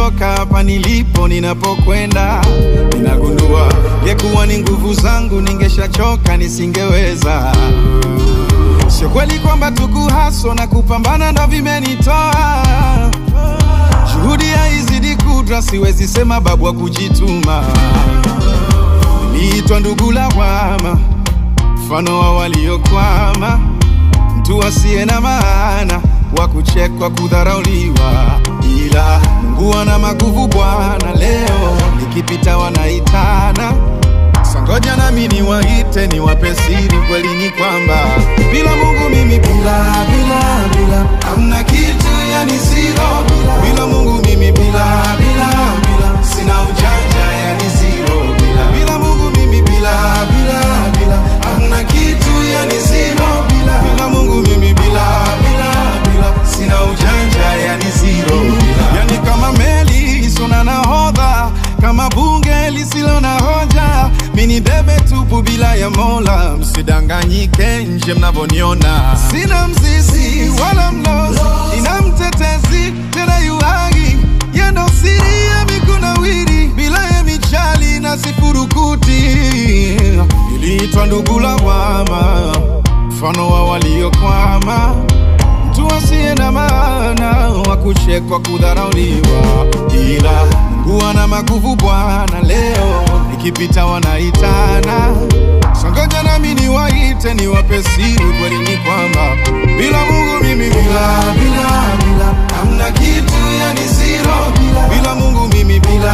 nimetoka hapa nilipo ninapokwenda, ninagundua yekuwa ni nguvu zangu ningeshachoka nisingeweza. Sio kweli kwamba tukuhaso na kupambana ndo vimenitoa. Juhudi haizidi kudra, siwezi sema babu wa kujituma. Niliitwa ndugu lawama, mfano wa waliokwama, mtu asiye na maana, wa kuchekwa kudharauliwa. Ila Mungu ana maguvu Bwana, leo nikipita wanaitana. Sangoja nami niwaite niwape siri, kweli ni kwamba bila Mungu mimi bila hamna kitu, yani zero. Bila Mungu mimi bila sina ujanja, yani zero. Bila Mungu mimi bila hamna kitu, yani zero. Bila Mungu mimi bila sina ujanja, yani zero. Yani kama meli isona nahodha, kama bunge lisilo na hoja, mini debe tupu bila ya Mola. Msidanganyike nje mnavoniona, sina mzizi wala mlozi, ina mtetezi tena yuhagi, yendo siri ya mikunawiri, bila ya michali na sifurukuti. Niliitwa ndugu lawama, mfano wa waliokwama, mtu asiye na maana, wa kuchekwa kudharauliwa. Ila Mungu ana maguvu Bwana, leo nikipita wanaitana. Sangoja nami niwaite niwape siri, kweli ni kwamba bila Mungu mimi bila hamna kitu, yani zero. Bila Mungu mimi bila